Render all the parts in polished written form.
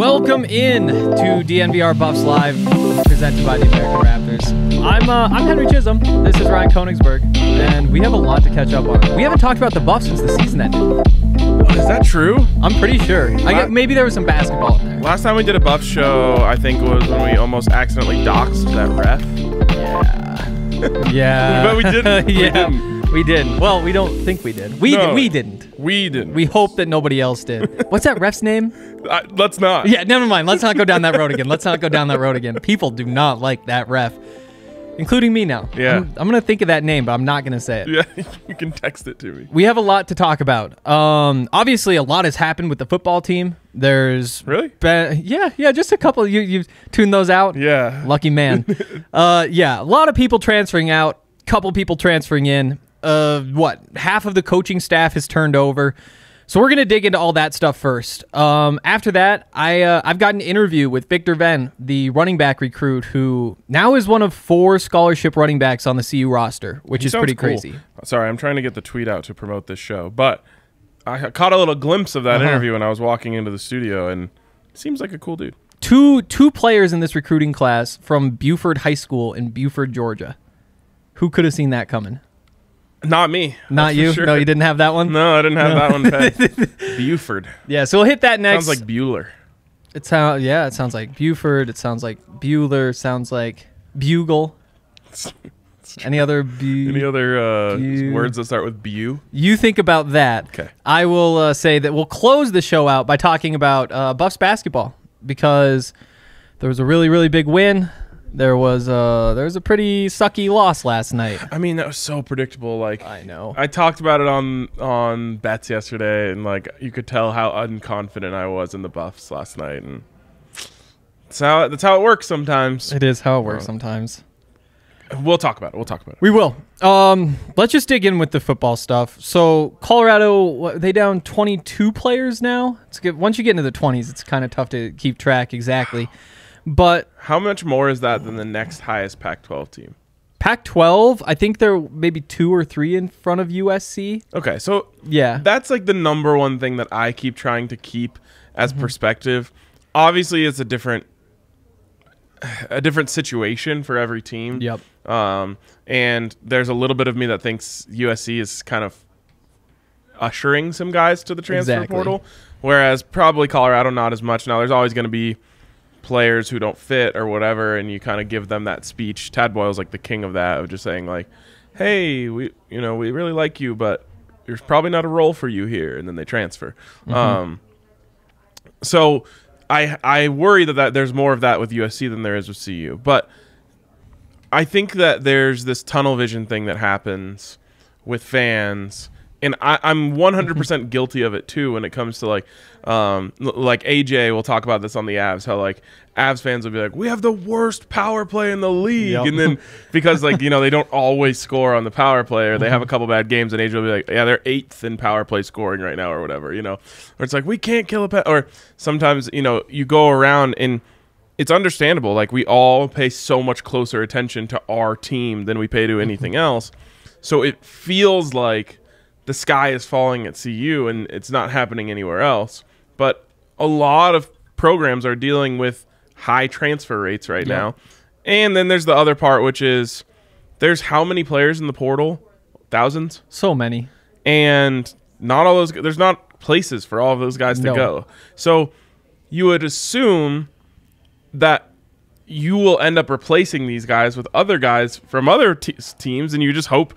Welcome in to DNVR Buffs Live, presented by the American Raptors. I'm Henry Chisholm. This is Ryan Koenigsberg, and we have a lot to catch up on. We haven't talked about the Buffs since the season ended. Is that true? I'm pretty sure. Maybe there was some basketball in there. Last time we did a Buffs show, I think, was when we almost accidentally doxed that ref. Yeah. Yeah. But we didn't. Yeah. We didn't. Well, we don't think we did. We didn't. We didn't. We hope that nobody else did. What's that ref's name? Let's not. Yeah, never mind. Let's not go down that road again. People do not like that ref, including me now. Yeah. I'm going to think of that name, but I'm not going to say it. Yeah, you can text it to me. We have a lot to talk about. Obviously, a lot has happened with the football team. There's really? Yeah, just a couple. You've tuned those out? Yeah. Lucky man. Yeah, a lot of people transferring out, couple people transferring in. Half of the coaching staff has turned over. So we're going to dig into all that stuff first. After that, I've got an interview with Victor Venn, the running back recruit, who now is one of 4 scholarship running backs on the CU roster, which is pretty crazy. Sorry, I'm trying to get the tweet out to promote this show, but I caught a little glimpse of that interview when I was walking into the studio, and it seems like a cool dude. Two players in this recruiting class from Buford High School in Buford, Georgia. Who could have seen that coming? Not me. Not you? Sure. No, you didn't have that one? No, I didn't have that one pegged. Buford. Yeah, so we'll hit that next. Sounds like Bueller. It sounds like Buford. It sounds like Bueller. Sounds like Bugle. Any other words that start with Bu? You think about that. Okay. I will say that we'll close the show out by talking about Buffs basketball, because there was a really, really big win. There was a pretty sucky loss last night. I mean, that was so predictable. Like, I know. I talked about it on bets yesterday, and like you could tell how unconfident I was in the Buffs last night, and that's how it works sometimes. It is how it works sometimes. We'll talk about it. We will. Let's just dig in with the football stuff. So Colorado, they down 22 players now. Once you get into the 20s, it's kind of tough to keep track exactly. But how much more is that than the next highest Pac-12 team? Pac-12, I think they're maybe 2 or 3 in front of USC. Okay, so yeah, that's like the number one thing that I keep trying to keep as perspective. Obviously, it's a different situation for every team. Yep. And there's a little bit of me that thinks USC is kind of ushering some guys to the transfer portal, whereas probably Colorado not as much. Now, there's always going to be players who don't fit or whatever, and you kind of give them that speech. Tad Boyle's like the king of that, of just saying like, hey, we really like you, but there's probably not a role for you here, and then they transfer. So I worry that there's more of that with USC than there is with CU, but I think that there's this tunnel vision thing that happens with fans, and I'm 100% guilty of it too when it comes to like AJ will talk about this on the Avs, how like Avs fans will be like, we have the worst power play in the league, and then because like they don't always score on the power play, or they have a couple bad games, and AJ will be like, yeah, they're 8th in power play scoring right now or whatever, or it's like we can't kill a or sometimes you go around, and it's understandable, like we all pay so much closer attention to our team than we pay to anything else, so it feels like the sky is falling at CU and it's not happening anywhere else. But a lot of programs are dealing with high transfer rates right now. And then there's the other part, which is there's how many players in the portal? Thousands? So many. And not all those, there's not places for all of those guys to go. So you would assume that you will end up replacing these guys with other guys from other teams, and you just hope,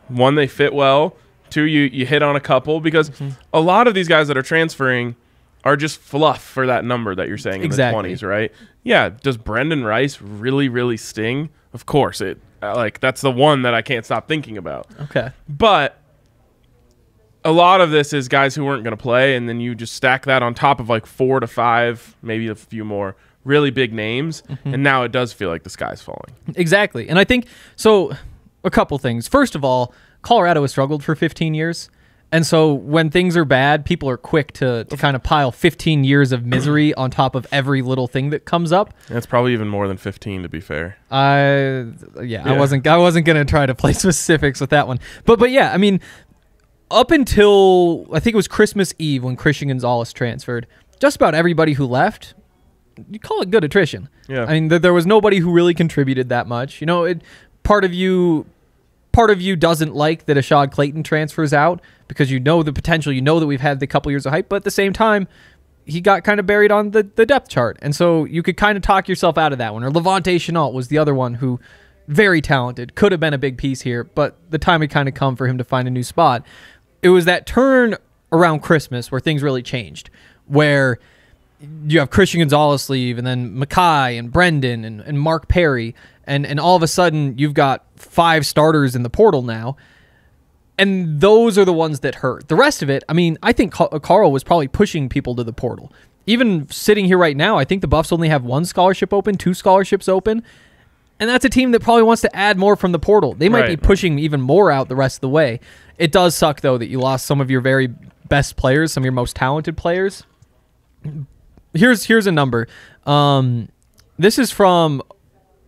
one, they fit well, 2, you hit on a couple, because a lot of these guys that are transferring are just fluff for that number that you're saying in the 20s, right? Yeah, does Brendan Rice really, really sting? Of course. That's the one that I can't stop thinking about. Okay. But a lot of this is guys who weren't going to play, and then you just stack that on top of like 4 to 5, maybe a few more really big names, and now it does feel like the sky's falling. Exactly. And I think, so a couple things. First of all, Colorado has struggled for 15 years. And so when things are bad, people are quick to kind of pile 15 years of misery on top of every little thing that comes up. That's probably even more than 15, to be fair. I wasn't going to try to play specifics with that one. But yeah, I mean, up until I think it was Christmas Eve when Christian Gonzalez transferred, just about everybody who left you call it good attrition. Yeah. I mean, there was nobody who really contributed that much. You know, part of you doesn't like that Ashad Clayton transfers out because you know the potential. You know that we've had the couple years of hype, but at the same time, he got kind of buried on the depth chart. And so you could kind of talk yourself out of that one. Or Levante Chenault was the other one who, very talented, could have been a big piece here, but the time had kind of come for him to find a new spot. It was that turn around Christmas where things really changed, where you have Christian Gonzalez leave, and then Mackay and Brendan and Mark Perry, and all of a sudden you've got 5 starters in the portal now, and those are the ones that hurt. The rest of it, I mean, I think Karl was probably pushing people to the portal. Even sitting here right now, I think the Buffs only have 1 scholarship open, 2 scholarships open, and that's a team that probably wants to add more from the portal. They might be pushing even more out the rest of the way. It does suck, though, that you lost some of your very best players, some of your most talented players. Here's a number. This is from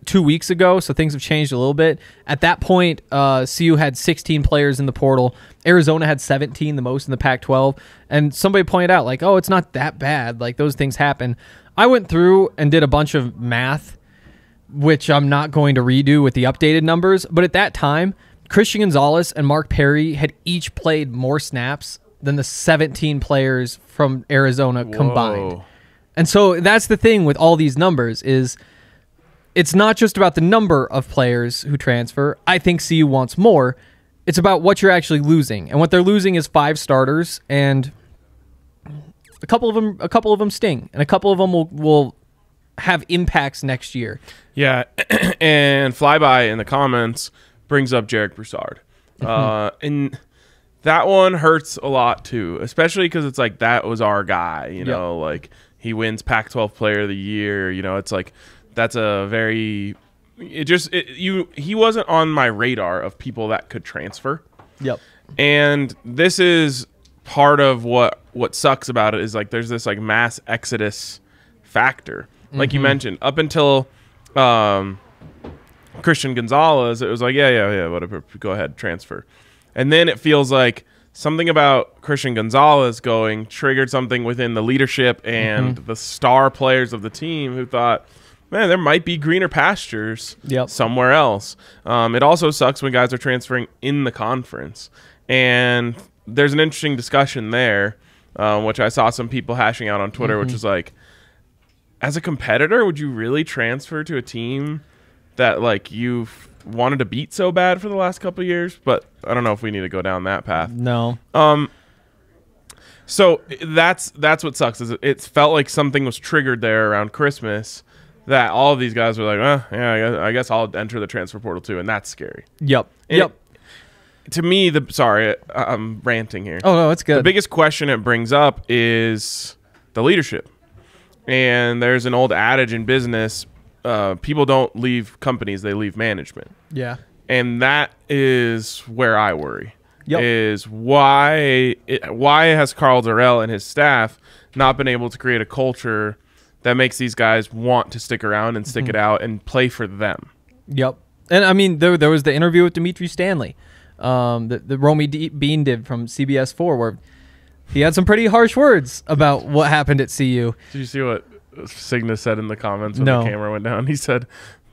2 weeks ago, so things have changed a little bit. At that point, CU had 16 players in the portal. Arizona had 17, the most in the Pac-12. And somebody pointed out, like, oh, it's not that bad. Like, those things happen. I went through and did a bunch of math, which I'm not going to redo with the updated numbers. But at that time, Christian Gonzalez and Mark Perry had each played more snaps than the 17 players from Arizona combined. And so that's the thing with all these numbers is it's not just about the number of players who transfer. I think CU wants more. It's about what you're actually losing. And what they're losing is 5 starters, and a couple of them sting, and a couple of them will have impacts next year. Yeah, and Flyby in the comments brings up Jarek Broussard. And that one hurts a lot too, especially because it's like that was our guy, you know, like he wins Pac-12 Player of the Year. You know, it's like that's a very he wasn't on my radar of people that could transfer. Yep. And this is part of what sucks about it is like there's this like mass exodus factor. Like you mentioned, up until Christian Gonzalez, it was like, yeah, whatever, go ahead, transfer. And then it feels like something about Christian Gonzalez going triggered something within the leadership and the star players of the team who thought, man, there might be greener pastures somewhere else. It also sucks when guys are transferring in the conference. And there's an interesting discussion there, which I saw some people hashing out on Twitter, which is like, as a competitor, would you really transfer to a team that like you've wanted to beat so bad for the last couple of years? But I don't know if we need to go down that path. No. So that's what sucks is it felt like something was triggered there around Christmas that all of these guys were like, yeah, I guess I'll enter the transfer portal too, and that's scary. Yep. To me, I'm ranting here. Oh no, it's good. The biggest question it brings up is the leadership. And there's an old adage in business, people don't leave companies, they leave management. Yeah. And that is where I worry. Is why has Karl Dorrell and his staff not been able to create a culture that makes these guys want to stick around and stick it out and play for them? Yep. And I mean, there was the interview with Dimitri Stanley, that Romy Bean did from CBS 4, where he had some pretty harsh words about what happened at CU. Did you see what Cygnus said in the comments when the camera went down? He said,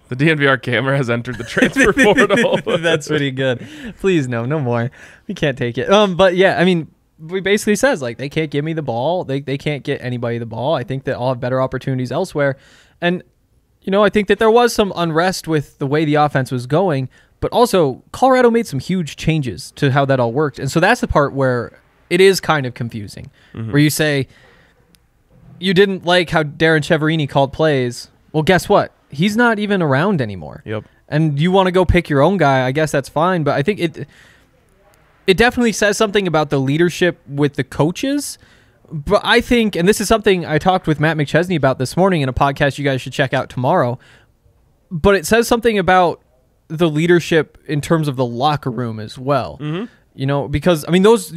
the DNVR camera has entered the transfer portal. That's pretty good. Please, no more. We can't take it. But yeah, I mean, he basically says, like, they can't give me the ball. They can't get anybody the ball. I think that I'll have better opportunities elsewhere. And, you know, I think that there was some unrest with the way the offense was going, but also Colorado made some huge changes to how that all worked. And so that's the part where it is kind of confusing, where you say, you didn't like how Darren Cheverini called plays. Well, guess what? He's not even around anymore. Yep. And you want to go pick your own guy, I guess that's fine. But I think it definitely says something about the leadership with the coaches. But I think, and this is something I talked with Matt McChesney about this morning in a podcast you guys should check out tomorrow, but it says something about the leadership in terms of the locker room as well. You know, because, I mean, those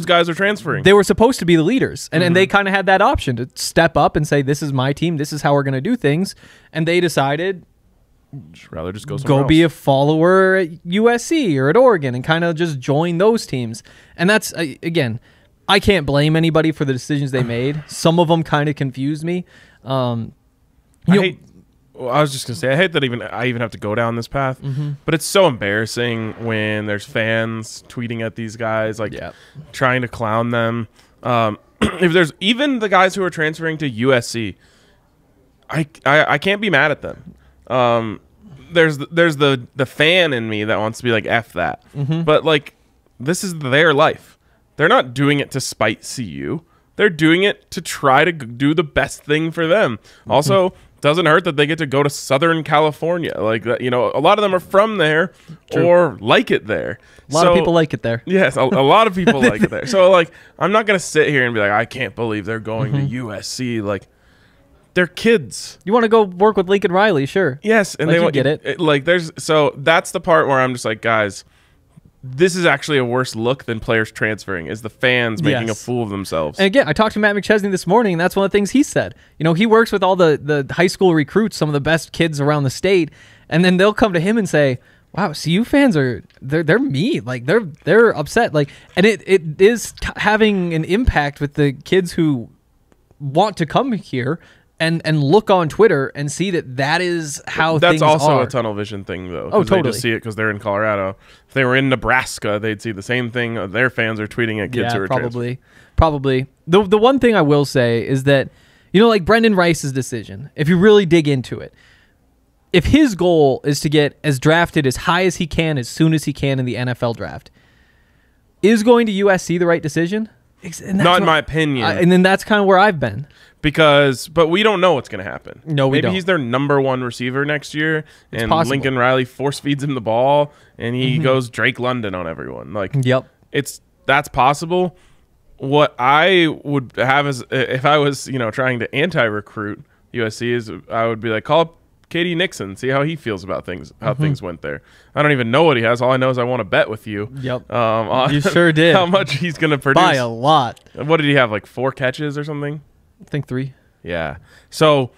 guys are transferring. They were supposed to be the leaders, and they kind of had that option to step up and say, this is my team, this is how we're going to do things. And they decided, rather just go somewhere else. Be a follower at USC or at Oregon and kind of just join those teams. And that's, again, I can't blame anybody for the decisions they made. Some of them kind of confused me. I was just gonna say I hate that I even have to go down this path, but it's so embarrassing when there's fans tweeting at these guys like trying to clown them. If there's even the guys who are transferring to USC, I can't be mad at them. There's the fan in me that wants to be like F that, but like this is their life. They're not doing it to spite CU. They're doing it to try to do the best thing for them. Also, doesn't hurt that they get to go to Southern California. Like, you know, a lot of them are from there or like it there. A lot of people like it there. Yes, a lot of people like it there. So, like, I'm not going to sit here and be like, I can't believe they're going to USC. Like, they're kids. You want to go work with Lincoln Riley, sure. Yes, and like, they want get it. Like, so that's the part where I'm just like, guys, this is actually a worse look than players transferring, is the fans making a fool of themselves. And again, I talked to Matt McChesney this morning, and that's one of the things he said. You know, he works with all the high school recruits, some of the best kids around the state, and then they'll come to him and say, wow, CU fans they're mean. Like, they're upset. Like, and it is having an impact with the kids who want to come here and look on Twitter and see that is how things are. That's also a tunnel vision thing, though. Oh, totally. They just see it because they're in Colorado. If they were in Nebraska, they'd see the same thing. Their fans are tweeting at kids who are probably. The one thing I will say is that, you know, like Brendan Rice's decision, if you really dig into it, if his goal is to get drafted as high as he can as soon as he can in the NFL draft, is going to USC the right decision? Not in my opinion. And then that's kind of where I've been. But we don't know what's going to happen. No, we don't. Maybe he's their #1 receiver next year, and Lincoln Riley force feeds him the ball, and he goes Drake London on everyone. Like, that's possible. What I would have is, if I was, you know, trying to anti-recruit USC, is I would be like, call up KD Nixon, see how he feels about things, how things went there. I don't even know what he has. All I know is I want to bet with you. You sure did. How much he's going to produce. By a lot. What did he have, like 4 catches or something? I think 3. Yeah. So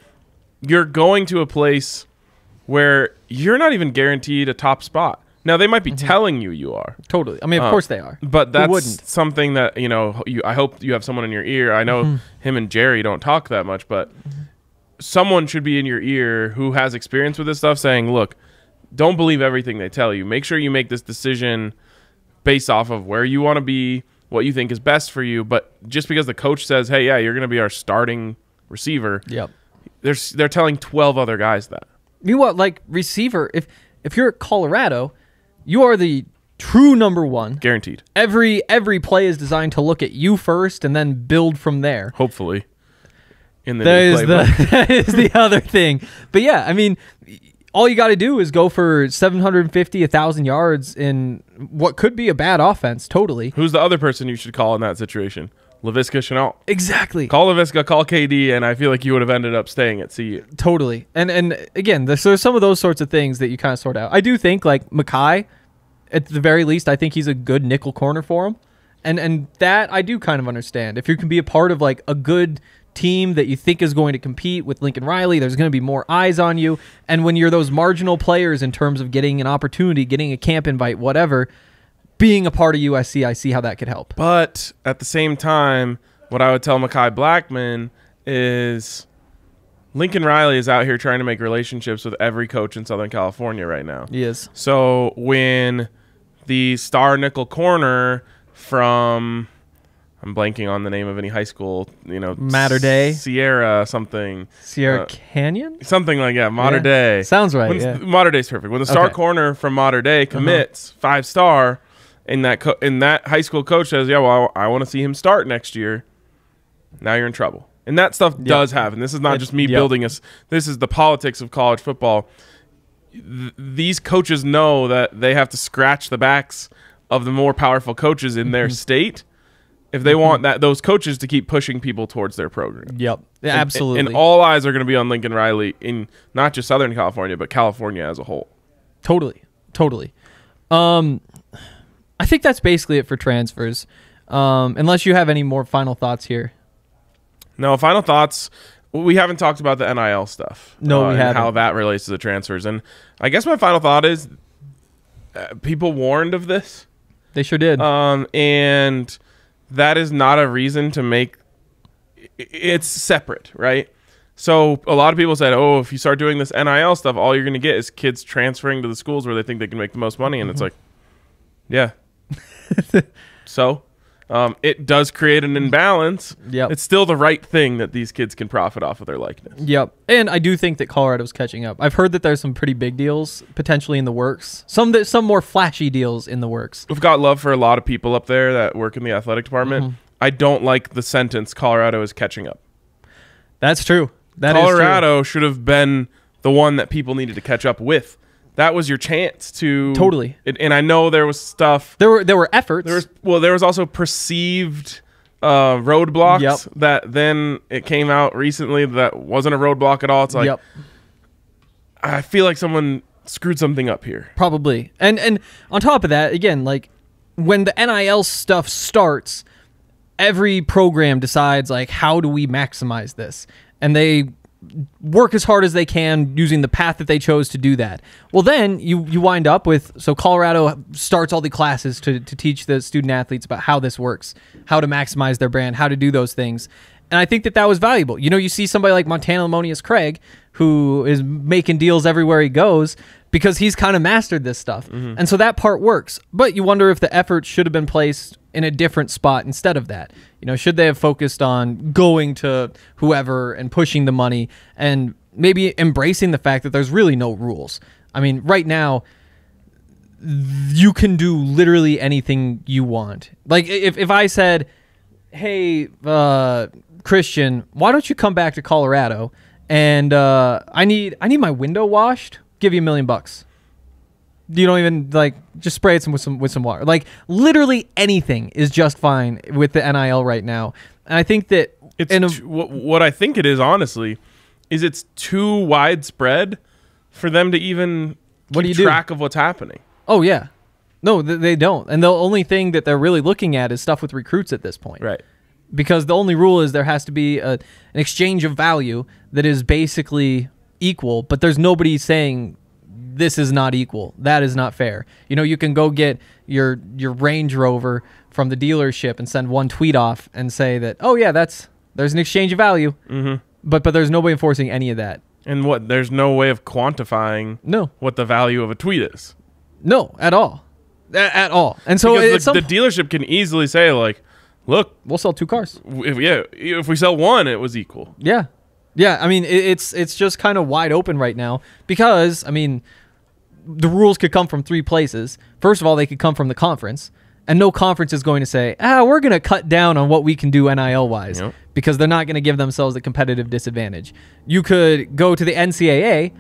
you're going to a place where you're not even guaranteed a top spot. Now, they might be telling you are. Totally. I mean, of course they are. But that's something that, you know, I hope you have someone in your ear. I know him and Jerry don't talk that much, but someone should be in your ear who has experience with this stuff saying, look, don't believe everything they tell you. Make sure you make this decision based off of where you want to be, what you think is best for you. But just because the coach says, hey, yeah, you're going to be our starting receiver, they're telling 12 other guys that. You know what, like, receiver, if you're at Colorado, you are the true #1. Guaranteed. Every play is designed to look at you first and then build from there. Hopefully. That is the other thing. But yeah, I mean, all you got to do is go for 750, 1,000 yards in what could be a bad offense, totally. Who's the other person you should call in that situation? Laviska Shenault. Exactly. Call Laviska, call KD, and I feel like you would have ended up staying at CU. Totally. And again, there's some of those sorts of things that you kind of sort out. I do think, like, Mackay, at the very least, I think he's a good nickel corner for him. And that I do kind of understand. If you can be a part of, like, a good team that you think is going to compete with Lincoln Riley, there's going to be more eyes on you. And when you're those marginal players in terms of getting an opportunity, getting a camp invite, whatever, being a part of USC, I see how that could help. But at the same time, what I would tell Mackay Blackman is Lincoln Riley is out here trying to make relationships with every coach in Southern California right now. He is. So when the star nickel corner from, I'm blanking on the name of any high school, you know, Mater Dei, Sierra something, Sierra Canyon, something like that. Mater Dei sounds right. Mater Dei's perfect. When the star corner from Mater Dei commits 5-star, and that high school coach says, yeah, well, I want to see him start next year. Now you're in trouble, and that stuff does happen. This is not just me building us. This is the politics of college football. These coaches know that they have to scratch the backs of the more powerful coaches in their state if they want those coaches to keep pushing people towards their program. Absolutely. And all eyes are going to be on Lincoln Riley in not just Southern California, but California as a whole. Totally. I think that's basically it for transfers. Unless you have any more final thoughts here. No, final thoughts. We haven't talked about the NIL stuff. No, we haven't. And how that relates to the transfers. And I guess my final thought is people warned of this. They sure did. And that is not a reason to make it's separate, right? So a lot of people said, oh, if you start doing this NIL stuff, all you're going to get is kids transferring to the schools where they think they can make the most money. And it's like, yeah. So it does create an imbalance. Yep. It's still the right thing that these kids can profit off of their likeness. Yep. And I do think that Colorado's catching up. I've heard that there's some pretty big deals potentially in the works. Some more flashy deals in the works. We've got love for a lot of people up there that work in the athletic department. I don't like the sentence, Colorado is catching up. That's true. Colorado should have been the one that people needed to catch up with. That was your chance to totally. And I know there was stuff. There were efforts. There was also perceived roadblocks that then it came out recently that wasn't a roadblock at all. It's like I feel like someone screwed something up here. Probably. And on top of that, again, like when the NIL stuff starts, every program decides like how do we maximize this? And they work as hard as they can using the path that they chose to do that. Well, then you wind up with, so Colorado starts all the classes to teach the student athletes about how this works, how to maximize their brand, how to do those things. And I think that was valuable. You know, you see somebody like Montana Lemonius Craig, who is making deals everywhere he goes because he's kind of mastered this stuff. And so that part works. But you wonder if the effort should have been placed in a different spot instead of that. You know, should they have focused on going to whoever and pushing the money and maybe embracing the fact that there's really no rules? I mean, right now, you can do literally anything you want. Like if I said, hey, Christian, why don't you come back to Colorado and I need my window washed, give you $1 million. You don't even just spray it with some water. Like literally anything is just fine with the NIL right now. And I think that what I think it is honestly is it's too widespread for them to even keep track of what's happening. Oh yeah, no, they don't. And the only thing that they're really looking at is stuff with recruits at this point, right? Because the only rule is there has to be an exchange of value that is basically equal, but there's nobody saying this is not equal. That is not fair. You know, you can go get your Range Rover from the dealership and send one tweet off and say that, oh yeah, there's an exchange of value. But there's nobody enforcing any of that. And there's no way of quantifying what the value of a tweet is. No, at all. At all. And so the dealership can easily say like, look, we'll sell 2 cars. If we sell one, it was equal. Yeah. Yeah, I mean, it's just kind of wide open right now because, I mean, the rules could come from 3 places. First of all, they could come from the conference, and no conference is going to say, we're going to cut down on what we can do NIL-wise because they're not going to give themselves a competitive disadvantage. You could go to the NCAA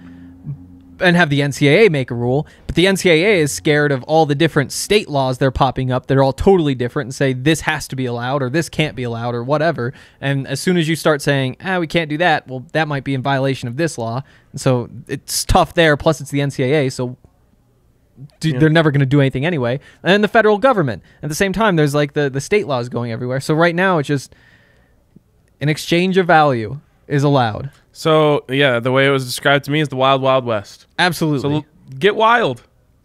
and have the NCAA make a rule, but the NCAA is scared of all the different state laws that are popping up that are all totally different and say this has to be allowed or this can't be allowed or whatever. And as soon as you start saying, we can't do that, well, that might be in violation of this law. And so it's tough there, plus it's the NCAA, so they're never going to do anything anyway. And then the federal government. At the same time, there's like the state laws going everywhere. So right now, it's just an exchange of value is allowed. So, yeah, the way it was described to me is the wild, wild west. Absolutely. So get wild.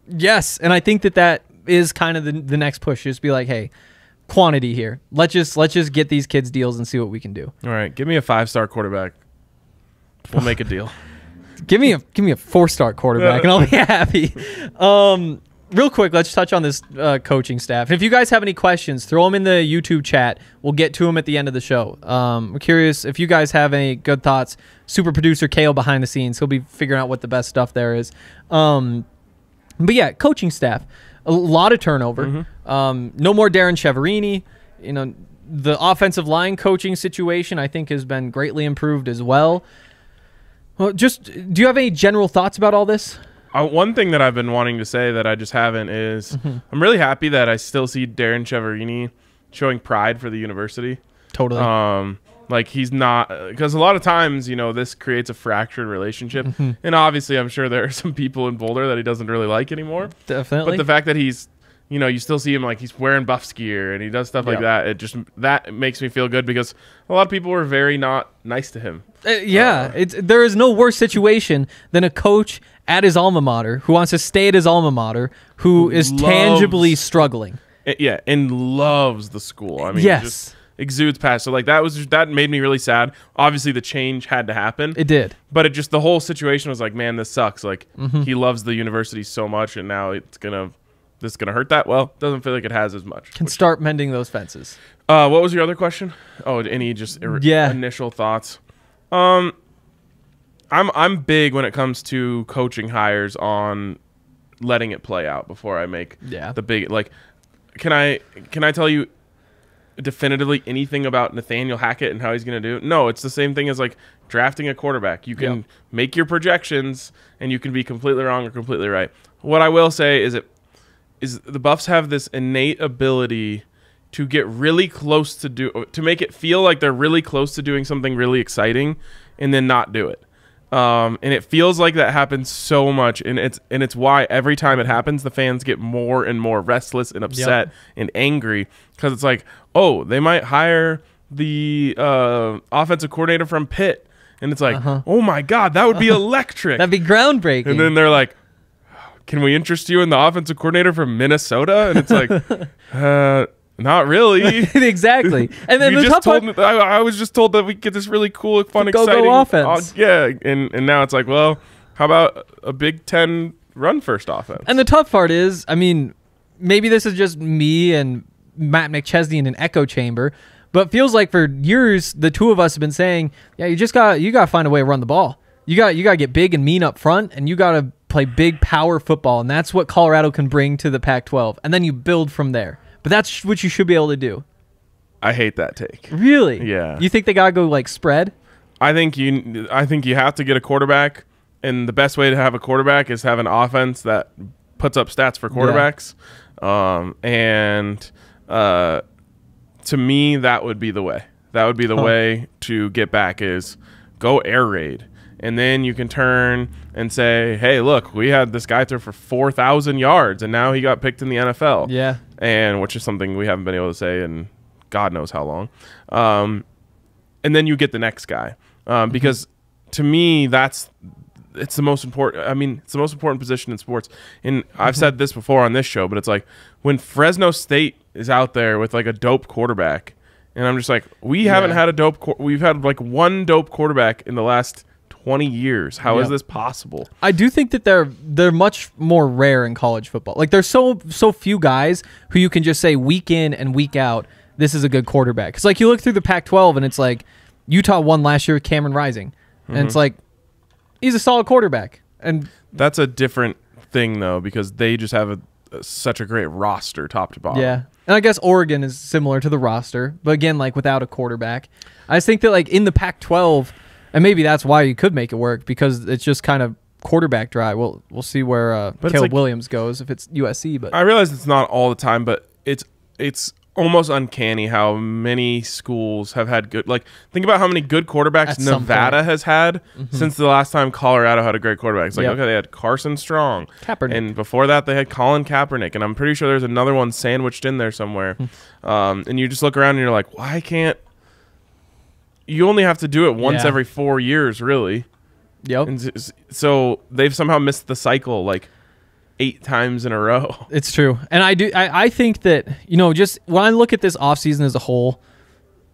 Yes, and I think that is kind of the next push. Just be like, hey, quantity here. Let's just get these kids deals and see what we can do. All right, give me a 5-star quarterback. We'll make a deal. Give me a 4-star quarterback, and I'll be happy. Real quick, let's touch on this coaching staff. If you guys have any questions, throw them in the YouTube chat. We'll get to them at the end of the show. We're curious if you guys have any good thoughts. Super producer Kale behind the scenes. He'll be figuring out what the best stuff there is. But yeah, coaching staff. A lot of turnover. No more Darren Cheverini. You know, the offensive line coaching situation, I think, has been greatly improved as well. Well, do you have any general thoughts about all this? One thing that I've been wanting to say that I just haven't is I'm really happy that I still see Darren Cheverini showing pride for the university. Totally. Like he's not, because a lot of times, you know, this creates a fractured relationship. And obviously I'm sure there are some people in Boulder that he doesn't really like anymore. Definitely. But the fact that he's, you know, you still see him like he's wearing Buffs gear and he does stuff like that. That makes me feel good because a lot of people were very not nice to him. There is no worse situation than a coach at his alma mater who wants to stay at his alma mater who is tangibly struggling. And loves the school. I mean, yes. exudes passion. So like that made me really sad. Obviously the change had to happen. It did. But it just, the whole situation was like, man, this sucks. Like he loves the university so much, and now this is gonna hurt that. Well, doesn't feel like it has as much. Can start mending those fences. What was your other question? Oh, any just initial thoughts? I'm big when it comes to coaching hires on letting it play out before I make the big, like, can I tell you definitively anything about Nathaniel Hackett and how he's going to do? No, it's the same thing as like drafting a quarterback. You can make your projections and you can be completely wrong or completely right. What I will say is the Buffs have this innate ability to get really close to make it feel like they're really close to doing something really exciting and then not do it. And it feels like that happens so much, and it's why every time it happens, the fans get more and more restless and upset and angry, because it's like, oh, they might hire the offensive coordinator from Pitt, and it's like, oh my God, that would be electric. That'd be groundbreaking. And then they're like, can we interest you in the offensive coordinator from Minnesota? And it's like, not really. Exactly. And then I was just told that we get this really cool, fun, exciting offense. And now it's like, well, how about a Big Ten run first offense? And the tough part is, I mean, maybe this is just me and Matt McChesney in an echo chamber, but it feels like for years the two of us have been saying, yeah, you got to find a way to run the ball. You got to get big and mean up front, and you got to play big power football, and that's what Colorado can bring to the Pac-12, and then you build from there. But that's what you should be able to do. I hate that take. Really? Yeah. You think they gotta go like spread? I think you have to get a quarterback, and the best way to have a quarterback is have an offense that puts up stats for quarterbacks. To me, that would be the way. That would be the way to get back, is go air raid. And then you can turn and say, hey, look, we had this guy throw for 4,000 yards, and now he got picked in the NFL. Yeah. And which is something we haven't been able to say in God knows how long. And then you get the next guy. Because to me, it's the most important. I mean, it's the most important position in sports. And I've said this before on this show, but it's like when Fresno State is out there with like a dope quarterback, and I'm just like, we haven't had we've had like one dope quarterback in the last 20 years. How is this possible? I do think that they're much more rare in college football. Like there's so few guys who you can just say week in and week out, this is a good quarterback. Because like you look through the Pac-12 and it's like Utah won last year with Cameron Rising, and it's like he's a solid quarterback. And that's a different thing though, because they just have such a great roster top to bottom. Yeah. And I guess Oregon is similar to the roster, but again, like without a quarterback. I just think that like in the Pac-12, and maybe that's why you could make it work, because it's just kind of quarterback dry. We'll see where Caleb Williams goes if it's USC. But I realize it's not all the time, but it's almost uncanny how many schools have had good. Like think about how many good quarterbacks Nevada has had since the last time Colorado had a great quarterback. It's like okay, they had Carson Strong, Kaepernick, and before that they had Colin Kaepernick, and I'm pretty sure there's another one sandwiched in there somewhere. And you just look around and you're like, why can't? You only have to do it once every 4 years, really. Yep. And so they've somehow missed the cycle like 8 times in a row. It's true. And I think that, just when I look at this offseason as a whole,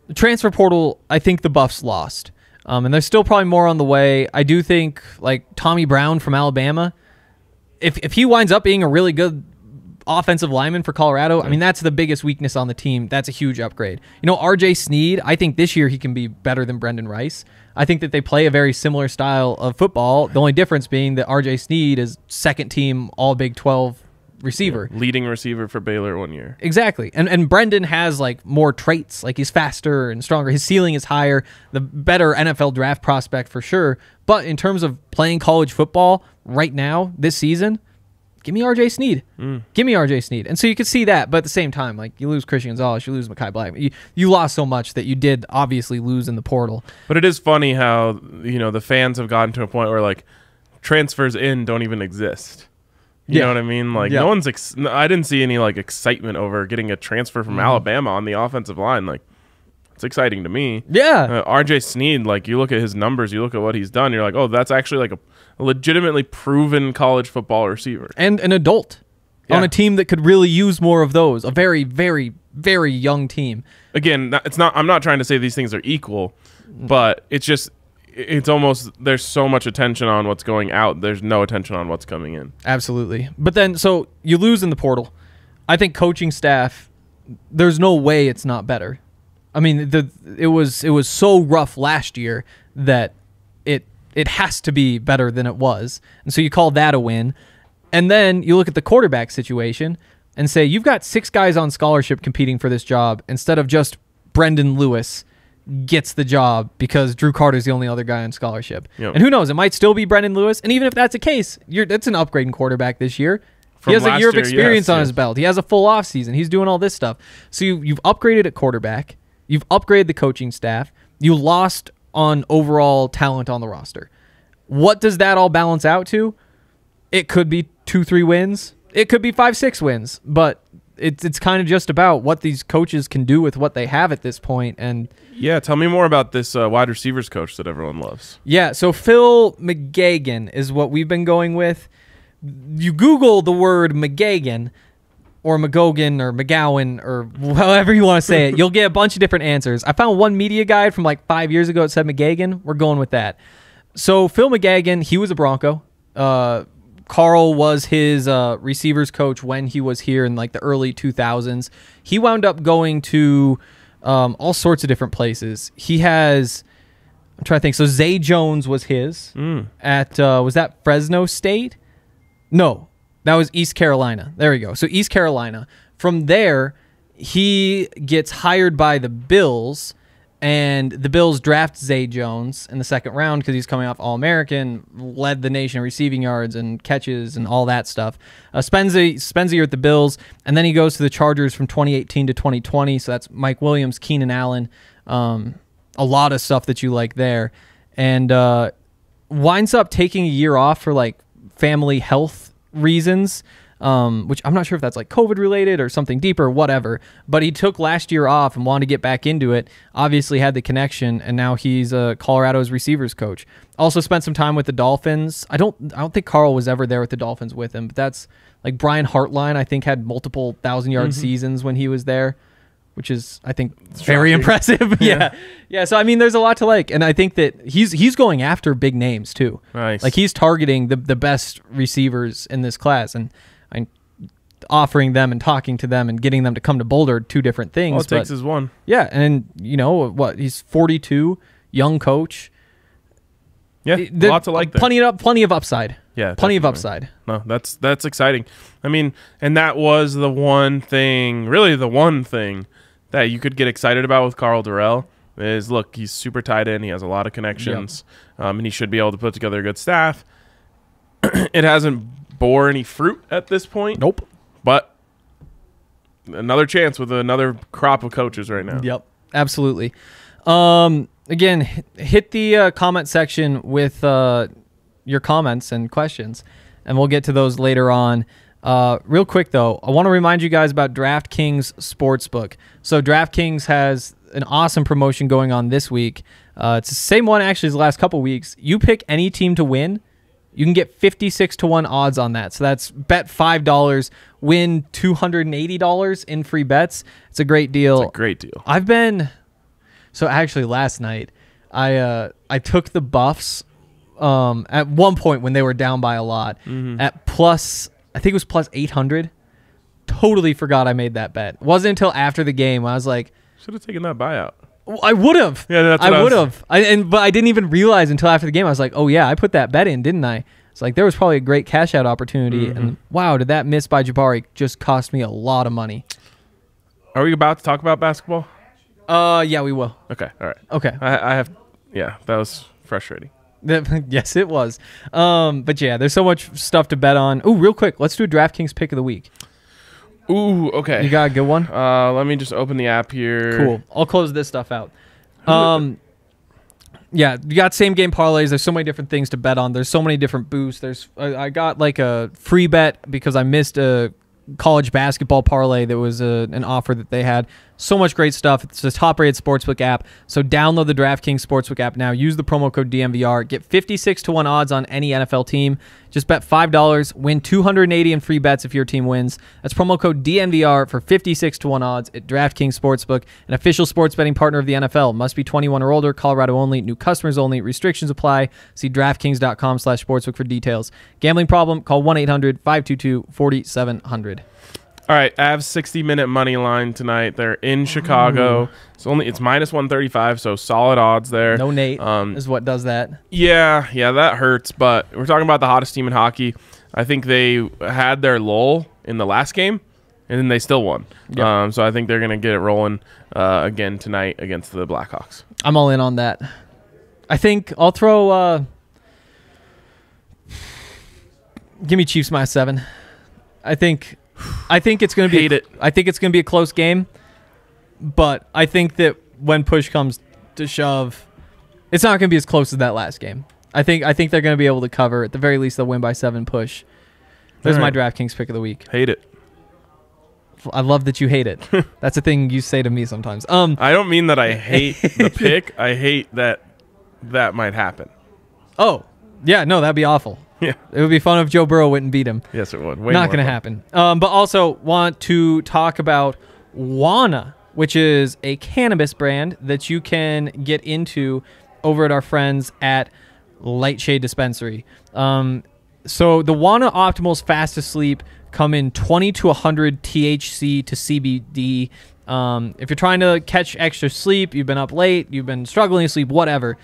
the transfer portal, I think the Buffs lost. And there's still probably more on the way. I do think like Tommy Brown from Alabama, if he winds up being a really good offensive lineman for Colorado, I mean, that's the biggest weakness on the team. That's a huge upgrade. RJ Sneed, I think this year he can be better than Brendan Rice. I think that they play a very similar style of football. The only difference being that RJ Sneed is second team all Big 12 receiver. Yeah, leading receiver for Baylor 1 year. Exactly. And Brendan has like more traits. Like he's faster and stronger. His ceiling is higher. The better NFL draft prospect for sure. But in terms of playing college football right now, this season, give me RJ Sneed. Give me RJ Sneed. And so you could see that, but at the same time, like you lose Christian Gonzalez, you lose Mekhi Blackman. You lost so much that you did obviously lose in the portal. But it is funny how, the fans have gotten to a point where like transfers in don't even exist. You know what I mean? Like no one's I didn't see any like excitement over getting a transfer from Alabama on the offensive line. Like it's exciting to me. Yeah. RJ Sneed, like you look at his numbers, you look at what he's done, you're like, oh, that's actually like a legitimately proven college football receiver. And an adult on a team that could really use more of those. A very, very very young team. Again, it's not. I'm not trying to say these things are equal, but it's almost there's so much attention on what's going out. There's no attention on what's coming in. Absolutely. But then, so you lose in the portal. I think coaching staff, there's no way it's not better. I mean, it was so rough last year that it has to be better than it was. And so you call that a win. And then you look at the quarterback situation and say, you've got 6 guys on scholarship competing for this job instead of just Brendan Lewis gets the job because Drew Carter's the only other guy on scholarship. Yep. And who knows, it might still be Brendan Lewis. And even if that's the case, that's an upgrade in quarterback this year. He has a year of experience on his belt. He has a full offseason. He's doing all this stuff. So you've upgraded at quarterback. You've upgraded the coaching staff. You lost on overall talent on the roster. What does that all balance out to? It could be 2-3 wins. It could be 5-6 wins. But it's kind of just about what these coaches can do with what they have at this point. And yeah, tell me more about this wide receivers coach that everyone loves. Yeah, so Phil McGagan is what we've been going with. You Google the word McGagan or McGogan or McGowan or however you want to say it, you'll get a bunch of different answers. I found one media guide from like 5 years ago that said McGagan. We're going with that. So Phil McGagan, he was a Bronco. Karl was his receivers coach when he was here in like the early 2000s. He wound up going to all sorts of different places. He has, I'm trying to think. So Zay Jones was his at, was that Fresno State? No, that was East Carolina. There we go. So East Carolina. From there, he gets hired by the Bills, and the Bills draft Zay Jones in the second round because he's coming off All-American, led the nation in receiving yards and catches and all that stuff. Spends a year at the Bills, and then he goes to the Chargers from 2018 to 2020. So that's Mike Williams, Keenan Allen, a lot of stuff that you like there. And winds up taking a year off for like family health reasons, which I'm not sure if that's like COVID related or something deeper or whatever, but he took last year off and wanted to get back into it, obviously had the connection, and now he's Colorado's receivers coach. Also spent some time with the Dolphins. I don't think Karl was ever there with the Dolphins with him, but that's like Brian Hartline, I think, had multiple 1,000-yard seasons when he was there, which is, I think, very impressive. Yeah. So, I mean, there's a lot to like. And I think that he's going after big names, too. Nice. Like, he's targeting the best receivers in this class and offering them and talking to them and getting them to come to Boulder, 2 different things. All it takes is one. Yeah. And, you know, he's 42, young coach. Yeah, a lot to like there. Plenty of upside. Yeah, plenty definitely. of upside. No, that's exciting. I mean, and that was the one thing, really the one thing that you could get excited about with Karl Dorrell is, look, he's super tight end. He has a lot of connections, and he should be able to put together a good staff. It hasn't bore any fruit at this point. Nope. But another chance with another crop of coaches right now. Yep, absolutely. Again, hit the comment section with your comments and questions, and we'll get to those later on. Real quick, though, I want to remind you guys about DraftKings Sportsbook. So DraftKings has an awesome promotion going on this week. It's the same one, actually, as the last couple weeks. You pick any team to win, you can get 56-1 odds on that. So that's bet $5, win $280 in free bets. It's a great deal. It's a great deal. So actually last night, I took the Buffs at one point when they were down by a lot at plus, I think it was plus 800. Totally forgot I made that bet. It wasn't until after the game I was like, should have taken that buyout. I would have. Yeah, that's what I would have. But I didn't even realize until after the game. I was like, oh yeah, I put that bet in, didn't I? It's like there was probably a great cash out opportunity, and wow, did that miss by Jabari just cost me a lot of money. Are we about to talk about basketball? Yeah, we will. Okay, all right. Okay. I have, yeah, that was frustrating. Yes, it was. But yeah, there's so much stuff to bet on. Ooh, real quick, let's do a DraftKings pick of the week. Ooh, okay. You got a good one? Let me just open the app here. Cool. I'll close this stuff out. Yeah, you got same game parlays. There's so many different things to bet on. There's so many different boosts. I got like a free bet because I missed a college basketball parlay that was an offer that they had. So much great stuff. It's a top-rated sportsbook app. So download the DraftKings Sportsbook app now. Use the promo code DNVR. Get 56-1 odds on any NFL team. Just bet $5. Win $280 in free bets if your team wins. That's promo code DNVR for 56-1 odds at DraftKings Sportsbook, an official sports betting partner of the NFL. Must be 21 or older. Colorado only. New customers only. Restrictions apply. See DraftKings.com/sportsbook for details. Gambling problem? Call 1-800-522-4700. All right, Avs 60-minute money line tonight. They're in Chicago. It's minus 135, so solid odds there. No Nate is what does that. Yeah, that hurts. But we're talking about the hottest team in hockey. I think they had their lull in the last game, and then they still won. Yep. So I think they're gonna get it rolling again tonight against the Blackhawks. I'm all in on that. I think I'll throw. Give me Chiefs minus 7. I think it's going to be. I think it's going to be a close game, but I think that when push comes to shove, it's not going to be as close as that last game. I think they're going to be able to cover. At the very least, they'll win by 7 push. There's my DraftKings pick of the week. Hate it. I love that you hate it. That's a thing you say to me sometimes. I don't mean that I hate the pick. I hate that might happen. Oh, yeah, no, that'd be awful. Yeah. It would be fun if Joe Burrow wouldn't beat him. Yes, it would. Not going to happen. But also want to talk about Wana, which is a cannabis brand that you can get into over at our friends at Lightshade Dispensary. So the Wana Optimals Fast Asleep come in 20 to 100 THC to CBD. If you're trying to catch extra sleep, you've been up late, you've been struggling to sleep, whatever,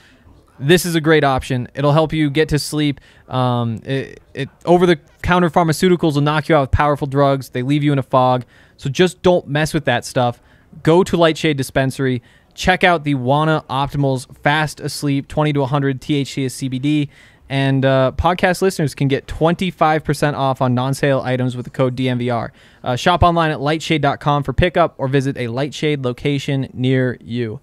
this is a great option. It'll help you get to sleep. Over-the-counter pharmaceuticals will knock you out with powerful drugs. They leave you in a fog. So just don't mess with that stuff. Go to Lightshade Dispensary. Check out the Wana Optimals Fast Asleep 20 to 100 THC is CBD. And podcast listeners can get 25% off on non-sale items with the code DNVR. Shop online at lightshade.com for pickup or visit a Lightshade location near you.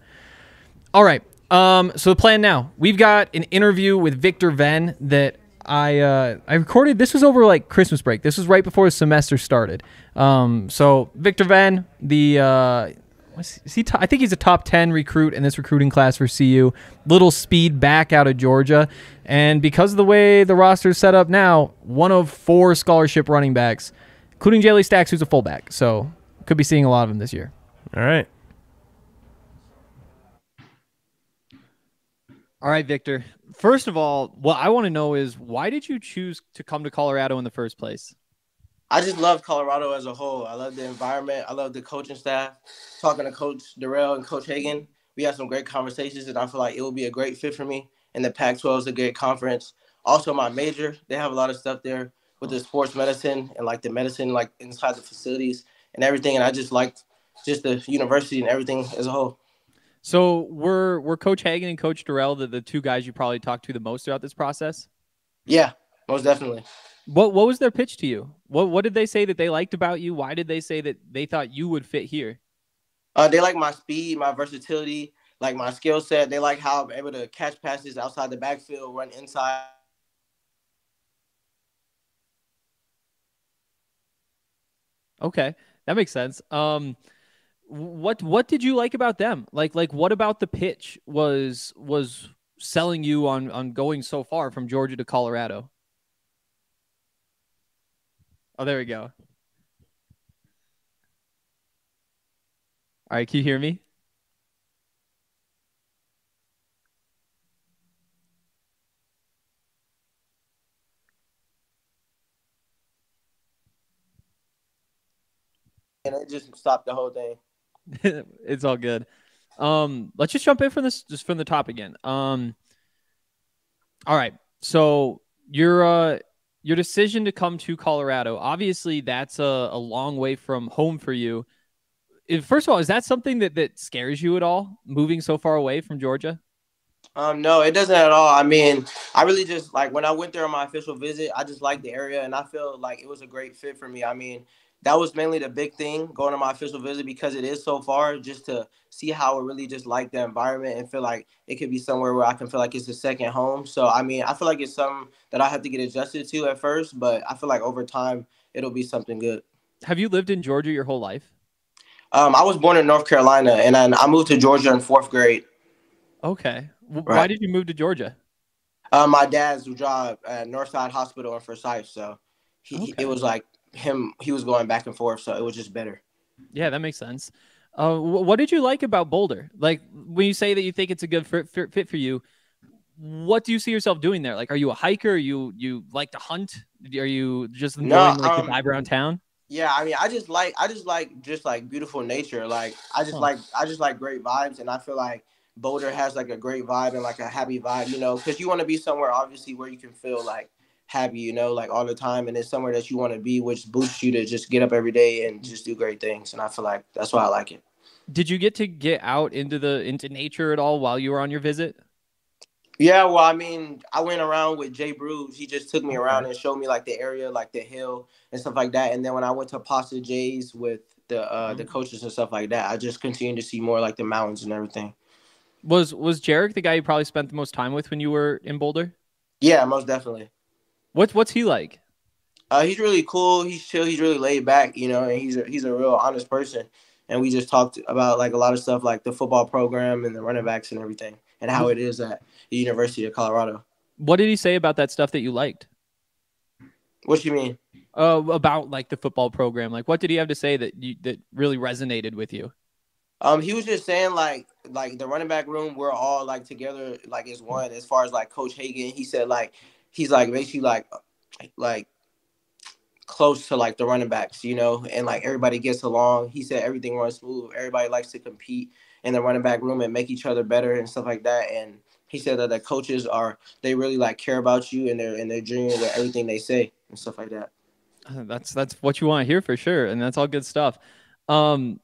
All right. So the plan now, we've got an interview with Victor Venn that I recorded. This was over like Christmas break. This was right before the semester started. So Victor Venn, I think he's a top 10 recruit in this recruiting class for CU. Little speed back out of Georgia. And because of the way the roster is set up now, one of 4 scholarship running backs, including Jaley Stacks, who's a fullback. So could be seeing a lot of him this year. All right. All right, Victor. First of all, what I want to know is, why did you choose to come to Colorado in the first place? I just love Colorado as a whole. I love the environment. I love the coaching staff. Talking to Coach Dorrell and Coach Hagan, we had some great conversations, and I feel like it will be a great fit for me. And the Pac-12 is a great conference. Also, my major, they have a lot of stuff there with the sports medicine and like the medicine like inside the facilities and everything. And I just liked just the university and everything as a whole. So were Coach Hagan and Coach Dorrell the 2 guys you probably talked to the most throughout this process? Yeah, most definitely. What was their pitch to you? What did they say that they liked about you? Why did they say that they thought you would fit here? They like my speed, my versatility, like my skill set. They like how I'm able to catch passes outside the backfield, run inside. Okay, that makes sense. What did you like about them? Like what about the pitch was selling you on going so far from Georgia to Colorado? Oh, there we go. All right, can you hear me? And it just stopped the whole thing. It's all good. Let's just jump in from the top again. All right. So your decision to come to Colorado, obviously that's a long way from home for you. First of all, is that something that scares you at all, moving so far away from Georgia? No, it doesn't at all. I mean, I really just like when I went there on my official visit, I just liked the area and I feel like it was a great fit for me. I mean, that was mainly the big thing going on my official visit because it is so far, just to see how I really just like the environment and feel like it could be somewhere where I can feel like it's a second home. So, I mean, I feel like it's something that I have to get adjusted to at first, but I feel like over time it'll be something good. Have you lived in Georgia your whole life? I was born in North Carolina, and then I moved to Georgia in fourth grade. Okay. Why Right. did you move to Georgia? My dad's job at Northside Hospital in Forsyth, so it Okay. was like him. He was going back and forth, so it was just better. Yeah, that makes sense. What did you like about Boulder? Like when you say that you think it's a good fit for you, what do you see yourself doing there? Like, are you a hiker? You like to hunt? Are you just No, enjoying like the vibe around town? yeah, I mean, I just like beautiful nature. Like Huh. I just like great vibes, and I feel like Boulder has like a great vibe and like a happy vibe, because you want to be somewhere obviously where you can feel like happy, like all the time, and it's somewhere that you want to be, which boosts you to just get up every day and just do great things. And I feel like that's why I like it. Did you get to get out into nature at all while you were on your visit? Yeah, well, I mean, I went around with Jay Bruce. He just took me Okay. around and showed me like the area, like the hill and stuff like that. And then when I went to Pasta J's with the Oh. coaches and stuff like that, I just continued to see more like the mountains and everything. Was Jarek the guy you probably spent the most time with when you were in Boulder? Yeah, most definitely. What's he like? He's really cool. He's chill. He's really laid back, and he's a real honest person. And we just talked about like a lot of stuff, like the football program and the running backs and everything, and how Wh- it is at the University of Colorado. What did he say about that stuff that you liked? What you mean? About like the football program. Like, what did he have to say that really resonated with you? He was just saying like the running back room, we're all like together like as one. As far as like Coach Hagan, he said like he's like basically like close to like the running backs, and like everybody gets along. He said everything runs smooth. Everybody likes to compete in the running back room and make each other better and stuff like that. And he said that the coaches they really like care about you and they're genuine with everything they say and stuff like that. That's what you want to hear for sure, and that's all good stuff. Um,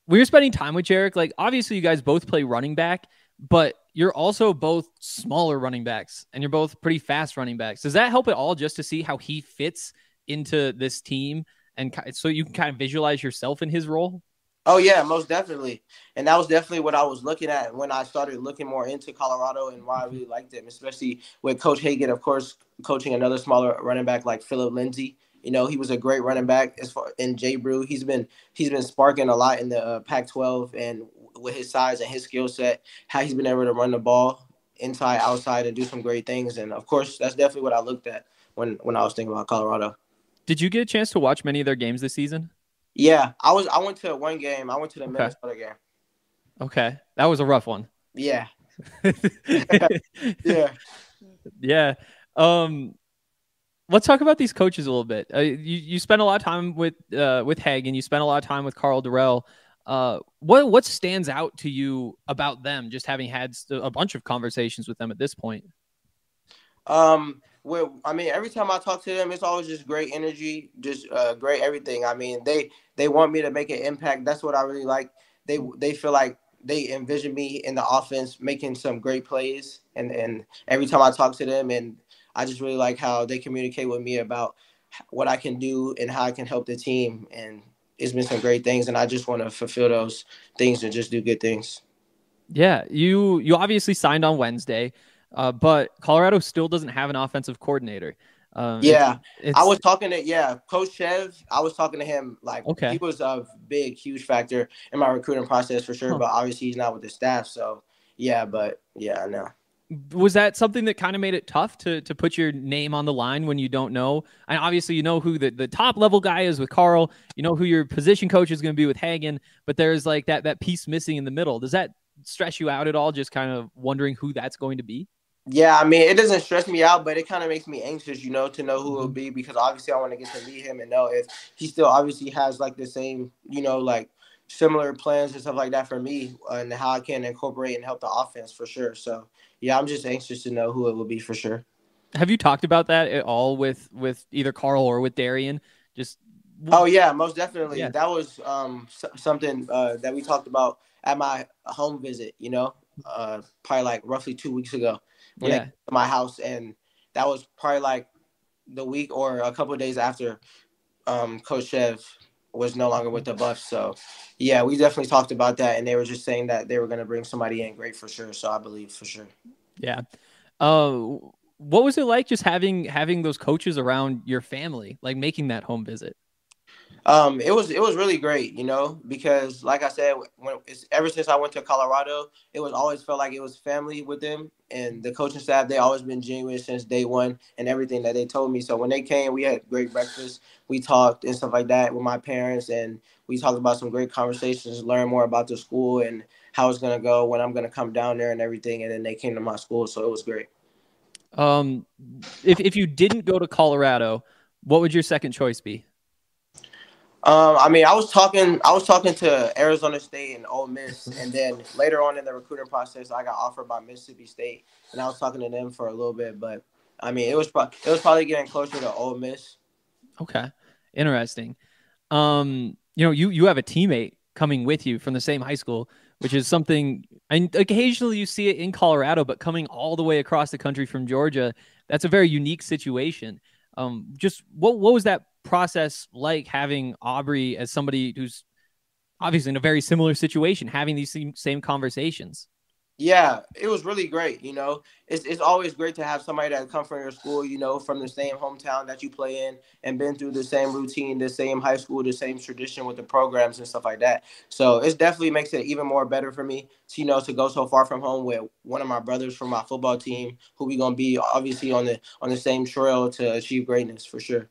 when you're spending time with Jarek, like obviously you guys both play running back, but you're also both smaller running backs, and you're both pretty fast running backs. Does that help at all, just to see how he fits into this team, and so you can kind of visualize yourself in his role? Oh yeah, most definitely. And that was definitely what I was looking at when I started looking more into Colorado and why I really liked him, especially with Coach Hagan, of course, coaching another smaller running back like Philip Lindsay. He was a great running back as far in Jay Brew. He's been sparking a lot in the Pac-12 and with his size and his skill set, how he's been able to run the ball inside, outside, and do some great things. And of course, that's definitely what I looked at when I was thinking about Colorado. Did you get a chance to watch many of their games this season? Yeah, I went to one game. I went to the Okay. Minnesota game. Okay. That was a rough one. Yeah. Yeah. Yeah. Um, let's talk about these coaches a little bit. You spent a lot of time with Hagen. You spent a lot of time with Karl Dorrell. What stands out to you about them? Just having had a bunch of conversations with them at this point. Well, I mean, every time I talk to them, it's always just great energy, just great everything. I mean, they want me to make an impact. That's what I really like. They feel like they envision me in the offense making some great plays, and every time I talk to them, and I just really like how they communicate with me about what I can do and how I can help the team. And it's been some great things, and I just want to fulfill those things and just do good things. Yeah, you obviously signed on Wednesday, but Colorado still doesn't have an offensive coordinator. It's Yeah, I it's was talking to Coach Chev. I was talking to him like he okay. was a big, huge factor in my recruiting process for sure. Huh. But obviously he's not with the staff, so yeah. But yeah, I know. Was that something that kind of made it tough to put your name on the line when you don't know? And obviously, you know who the top level guy is with Karl. You know who your position coach is going to be with Hagen. But there's like that piece missing in the middle. Does that stress you out at all? Just kind of wondering who that's going to be. Yeah, I mean, it doesn't stress me out, but it kind of makes me anxious, to know who it'll Mhm. be because obviously I want to get to meet him and know if he still obviously has like the same, like similar plans and stuff like that for me and how I can incorporate and help the offense for sure. So yeah, I'm just anxious to know who it will be for sure. Have you talked about that at all with either Karl or with Darian? Just Oh yeah, most definitely. yeah, That was something that we talked about at my home visit. Probably like roughly 2 weeks ago when they came yeah. to my house, and that was probably like the week or a couple of days after Coach Chev was no longer with the Buffs. So yeah, we definitely talked about that, and they were just saying that they were going to bring somebody in great for sure. So I believe for sure. Yeah. Uh, what was it like just having those coaches around your family, like making that home visit? It was really great, because like I said, ever since I went to Colorado, it was always felt like it was family with them, and the coaching staff, they always been genuine since day one and everything that they told me. So when they came, we had great breakfast, we talked and stuff like that with my parents, and we talked about some great conversations, learn more about the school and how it's gonna go, when I'm gonna come down there and everything. And then they came to my school, so it was great. If you didn't go to Colorado, what would your second choice be? I was talking to Arizona State and Ole Miss, and then later on in the recruiting process, I got offered by Mississippi State, and I was talking to them for a little bit. But it was probably getting closer to Ole Miss. Okay, interesting. You have a teammate coming with you from the same high school, which is something, and occasionally you see it in Colorado, but coming all the way across the country from Georgia, that's a very unique situation. Just what was that process like, having Aubrey as somebody who's obviously in a very similar situation, having these same conversations? Yeah, it was really great. It's always great to have somebody that come from your school, from the same hometown that you play in, and been through the same routine, the same high school, the same tradition with the programs and stuff like that. So it definitely makes it even more better for me to go so far from home with one of my brothers from my football team, who we gonna be obviously on the same trail to achieve greatness for sure.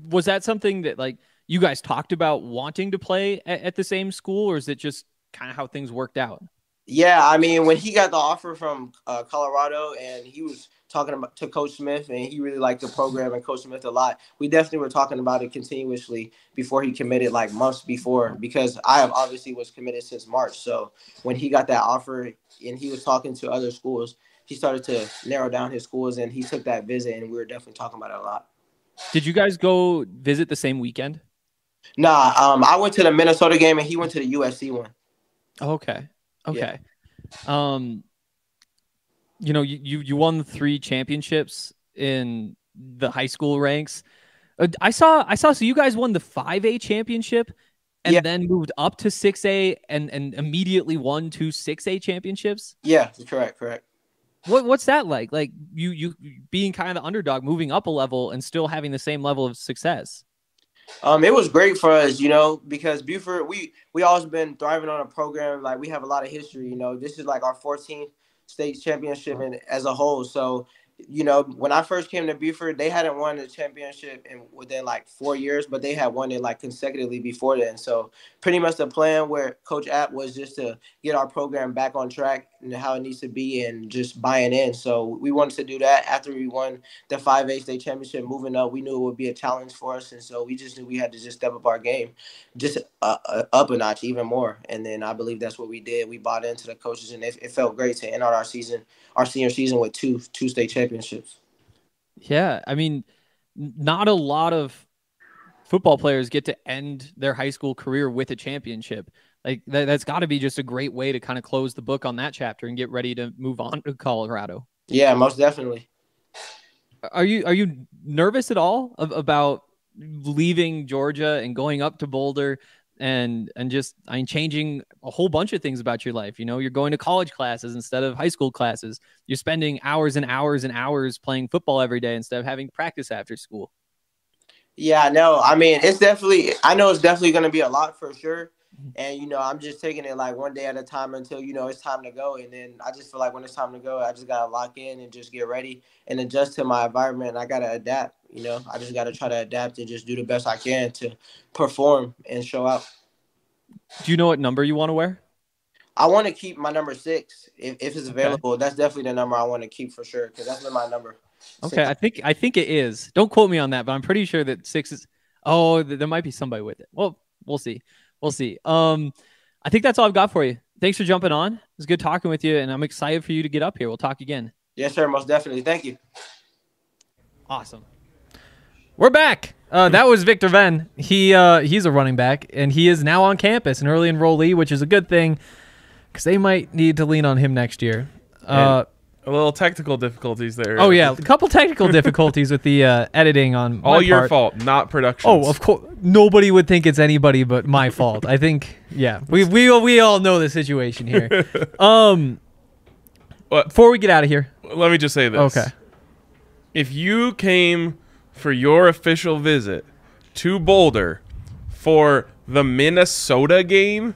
Was that something that, like, you guys talked about wanting to play at the same school, or is it just kind of how things worked out? Yeah, I mean, when he got the offer from Colorado, and he was talking about to Coach Smith, and he really liked the program and Coach Smith a lot, we definitely were talking about it continuously before he committed, like months before, because I have obviously was committed since March. So when he got that offer and he was talking to other schools, he started to narrow down his schools, and he took that visit, and we were definitely talking about it a lot. Did you guys go visit the same weekend? Nah, I went to the Minnesota game, and he went to the USC one. Okay. Yeah. You won 3 championships in the high school ranks. I saw. So you guys won the 5A championship, and then moved up to 6A, and immediately won 2 6A championships. Yeah, correct. What's that like? Like, you being kind of the underdog, moving up a level, and still having the same level of success. It was great for us, because Buford, we always been thriving on a program. Like, we have a lot of history. This is like our 14th state championship as a whole. So, when I first came to Buford, they hadn't won a championship within like 4 years, but they had won it like consecutively before then. So pretty much the plan where Coach App was just to get our program back on track and how it needs to be, and just buying in. So we wanted to do that after we won the 5A state championship. Moving up, we knew it would be a challenge for us, and so we just knew we had to just step up our game, just up a notch even more. And then I believe that's what we did. We bought into the coaches, and it felt great to end out our senior season with two state championships. Yeah, I mean, not a lot of football players get to end their high school career with a championship. Like, that's got to be just a great way to kind of close the book on that chapter and get ready to move on to Colorado. Yeah, most definitely. Are you nervous at all about leaving Georgia and going up to Boulder and just, I mean, changing a whole bunch of things about your life? You're going to college classes instead of high school classes. You're spending hours and hours and hours playing football every day instead of having practice after school. Yeah, no, I mean, I know it's definitely going to be a lot for sure. And, I'm just taking it like one day at a time until, it's time to go. And then I just feel like when it's time to go, I just got to lock in and just get ready and adjust to my environment. I got to adapt, I just got to try to adapt and just do the best I can to perform and show out. Do you know what number you want to wear? I want to keep my number 6 if it's available. Okay. That's definitely the number I want to keep for sure, because that's been my number. Okay, 6. I think it is. Don't quote me on that, but I'm pretty sure that 6 is. Oh, there might be somebody with it. Well, we'll see. I think that's all I've got for you. Thanks for jumping on. It was good talking with you, and I'm excited for you to get up here. We'll talk again. Yes, sir. Most definitely. Thank you. Awesome. We're back. That was Victor Venn. He's a running back, and he is now on campus, an early enrollee, which is a good thing because they might need to lean on him next year. A little technical difficulties there. Oh, yeah. A couple technical difficulties with the editing on my all your part. fault, not production. Oh, of course. Nobody would think it's anybody but my fault. I think, yeah. We all know the situation here. Before we get out of here. Let me just say this. Okay. If you came for your official visit to Boulder for the Minnesota game,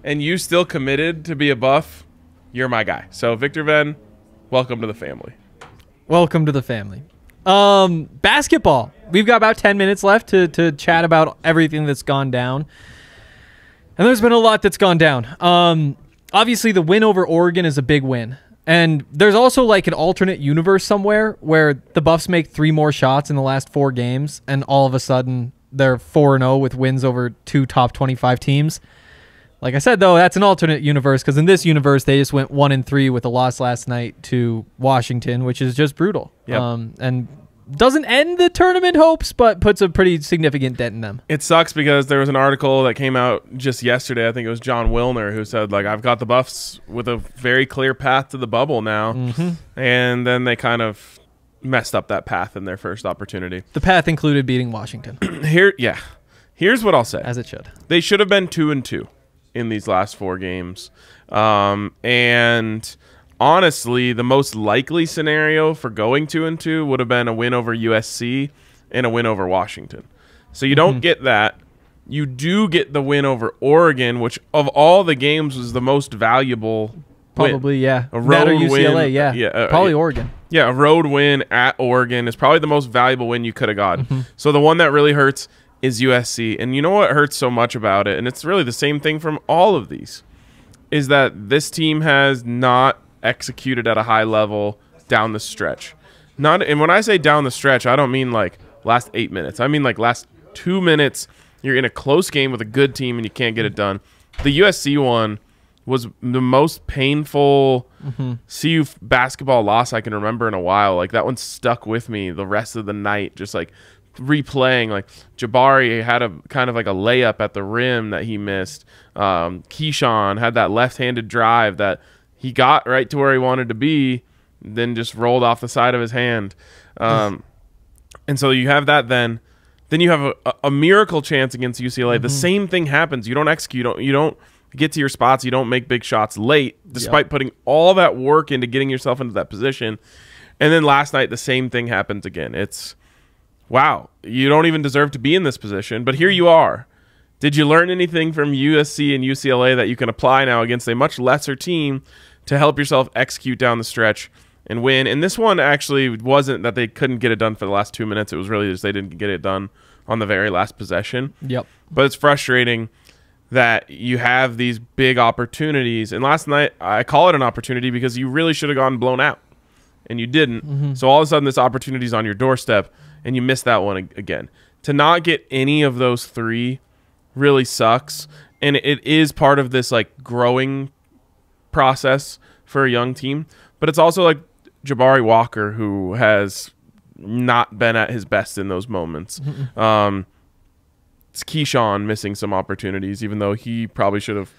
and you still committed to be a Buff, you're my guy. So Victor Venn, welcome to the family. Welcome to the family. Basketball. We've got about 10 minutes left to chat about everything that's gone down. And there's been a lot that's gone down. Obviously, the win over Oregon is a big win. And there's also like an alternate universe somewhere where the Buffs make 3 more shots in the last 4 games, and all of a sudden they're 4-0 with wins over 2 top 25 teams. Like I said, though, that's an alternate universe, because in this universe they just went 1-3 with a loss last night to Washington, which is just brutal. Yep. And doesn't end the tournament hopes, but puts a pretty significant dent in them. It sucks because there was an article that came out just yesterday. I think it was John Wilner who said, like, I've got the Buffs with a very clear path to the bubble now. And then they kind of messed up that path in their first opportunity. The path included beating Washington. Here's what I'll say. As it should. They should have been 2-2 in these last 4 games. And honestly, the most likely scenario for going 2-2 would have been a win over USC and a win over Washington. So you don't get that. You do get the win over Oregon, which of all the games was the most valuable Probably, win. yeah. A road that or UCLA, win, yeah. Probably Oregon. Yeah, a road win at Oregon is probably the most valuable win you could have gotten. So the one that really hurts is USC. And you know what hurts so much about it, and it's really the same thing from all of these, is that this team has not executed at a high level down the stretch. And when I say down the stretch, I don't mean like last 8 minutes. I mean like last 2 minutes. You're in a close game with a good team and you can't get it done. The USC one was the most painful CU basketball loss I can remember in a while. Like, that one stuck with me the rest of the night, just like replaying. Like, Jabari had a kind of like a layup at the rim that he missed. Keyshawn had that left-handed drive that he got right to where he wanted to be, then just rolled off the side of his hand. And so you have that then you have a miracle chance against UCLA. The same thing happens. You don't execute. You don't get to your spots. You don't make big shots late, despite putting all that work into getting yourself into that position. And then last night, the same thing happens again. It's, wow, you don't even deserve to be in this position, but here you are. Did you learn anything from USC and UCLA that you can apply now against a much lesser team to help yourself execute down the stretch and win? And this one actually wasn't that they couldn't get it done for the last 2 minutes. It was really just they didn't get it done on the very last possession. But it's frustrating that you have these big opportunities. And last night, I call it an opportunity because you really should have gone blown out, and you didn't. So all of a sudden, this opportunity is on your doorstep, and you miss that one again. To not get any of those 3 really sucks, and it is part of this like growing process for a young team. But it's also like Jabari Walker, who has not been at his best in those moments. It's Keyshawn missing some opportunities, even though he probably should have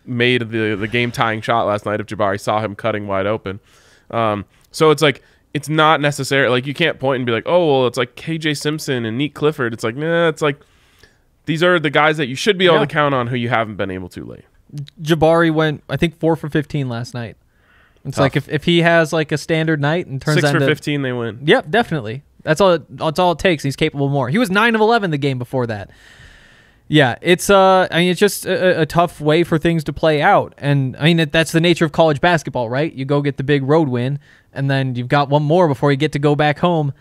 made the game-tying shot last night if Jabari saw him cutting wide open. So it's like, it's not necessary. Like, you can't point and be like, oh, well, it's like KJ Simpson and Neat Clifford. It's like, nah, it's like, these are the guys that you should be able to count on who you haven't been able to late. Jabari went, I think, 4 for 15 last night. It's tough. Like if he has like a standard night and turns 6 for 15, they win. Yep, definitely. That's all it takes. He's capable of more. He was 9 of 11 the game before that. Yeah, it's I mean, it's just a tough way for things to play out. And I mean, that's the nature of college basketball, right? You go get the big road win, and then you've got one more before you get to go back home.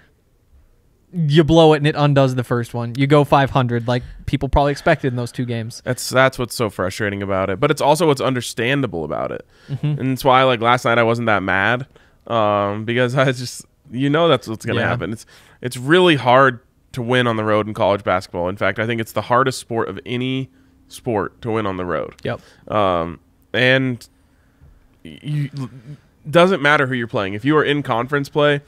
You blow it and it undoes the first one. You go 500 like people probably expected in those 2 games. That's what's so frustrating about it. But it's also what's understandable about it. And it's why, like, last night I wasn't that mad, because I just, that's what's going to happen. It's really hard to win on the road in college basketball. In fact, I think it's the hardest sport of any sport to win on the road. And doesn't matter who you're playing. If you are in conference play,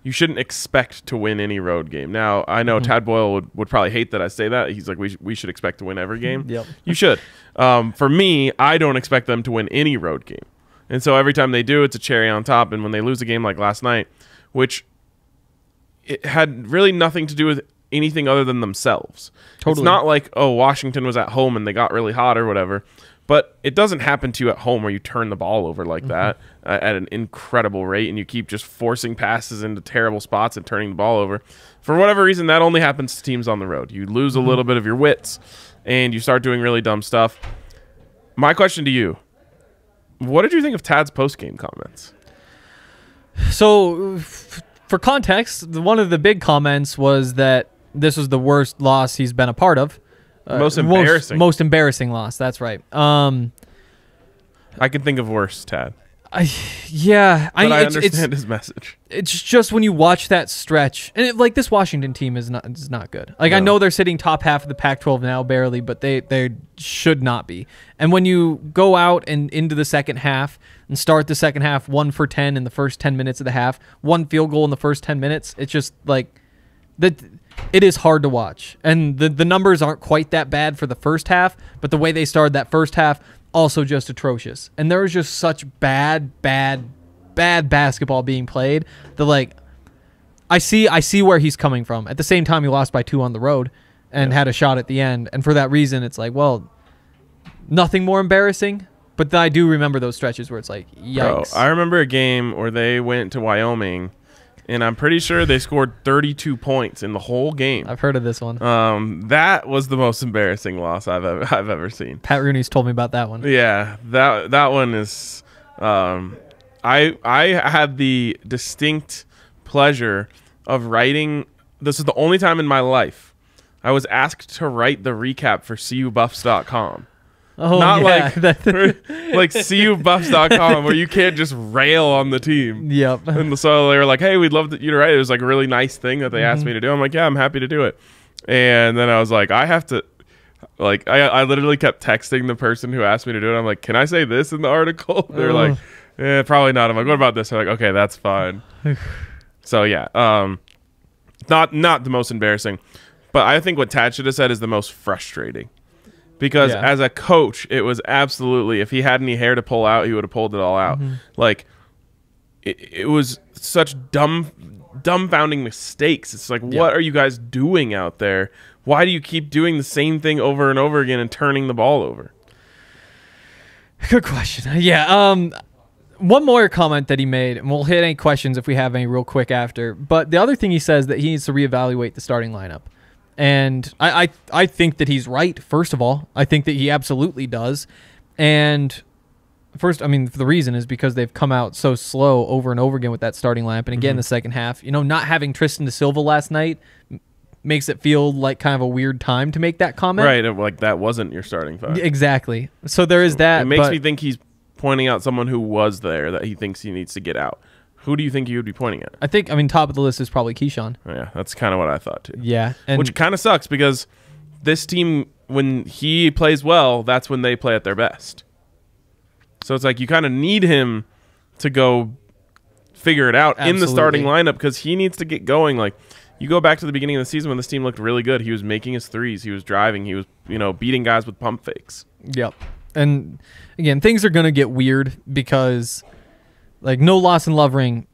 you shouldn't expect to win any road game. Now, I know Tad Boyle would probably hate that I say that. He's like, we should expect to win every game. You should. For me, I don't expect them to win any road game. And so every time they do, it's a cherry on top. And when they lose a game like last night, which it had really nothing to do with anything other than themselves. It's not like, oh, Washington was at home and they got really hot or whatever. But it doesn't happen to you at home where you turn the ball over like that at an incredible rate and you keep just forcing passes into terrible spots and turning the ball over. For whatever reason, that only happens to teams on the road. You lose a little bit of your wits and you start doing really dumb stuff. My question to you, what did you think of Tad's post-game comments? So, for context, one of the big comments was that this was the worst loss he's been a part of. Most embarrassing. Most embarrassing loss. That's right. I can think of worse, Tad. I understand his message. It's just when you watch that stretch, and this Washington team is not good. Like, no. I know they're sitting top half of the Pac-12 now, barely, but they should not be. And when you go out and into the second half and start the second half 1 for 10 in the first 10 minutes of the half, 1 field goal in the first 10 minutes, it's just like that. It is hard to watch, and the numbers aren't quite that bad for the first half, but the way they started that first half, also just atrocious. And there was just such bad basketball being played that, I see where he's coming from. At the same time, he lost by 2 on the road and had a shot at the end, and for that reason, it's like, well, nothing more embarrassing. But I do remember those stretches where it's like, yikes. Bro, I remember a game where they went to Wyoming. And I'm pretty sure they scored 32 points in the whole game. I've heard of this one. That was the most embarrassing loss I've ever seen. Pat Rooney's told me about that one. Yeah, that one is. I had the distinct pleasure of writing. This is the only time in my life I was asked to write the recap for CUBuffs.com. Oh, not yeah. like CUBuffs.com where you can't just rail on the team. Yep. And so they were like, hey, we'd love you to write. It was like a really nice thing that they asked me to do. I'm like, yeah, I'm happy to do it. And then I was like, I have to, I literally kept texting the person who asked me to do it. I'm like, can I say this in the article? They're like, probably not. I'm like, what about this? They're like, okay, that's fine. So yeah, not the most embarrassing, but I think what Tad should have said is the most frustrating. Because as a coach, it was absolutely, if he had any hair to pull out, he would have pulled it all out. Like, it was such dumbfounding mistakes. It's like, what are you guys doing out there? Why do you keep doing the same thing over and over again and turning the ball over? Good question. Yeah. One more comment that he made, and we'll hit any questions if we have any real quick after. But the other thing he says that he needs to reevaluate the starting lineup. And I think that he's right, first of all. I think that he absolutely does. And first, the reason is because they've come out so slow over and over again with that starting lineup. And again, the second half, not having Tristan da Silva last night makes it feel like kind of a weird time to make that comment. Right, like that wasn't your starting five. Exactly. So there is that. It makes me think he's pointing out someone who was there that he thinks he needs to get out. Who do you think you would be pointing at? I think, top of the list is probably Keyshawn. Yeah, that's kind of what I thought too. Yeah. Which kind of sucks because this team, when he plays well, that's when they play at their best. So it's like you kind of need him to go figure it out in the starting lineup because he needs to get going. Like, you go back to the beginning of the season when this team looked really good. He was making his threes. He was driving. He was, beating guys with pump fakes. Yep. And, again, things are going to get weird because – no loss in Lovering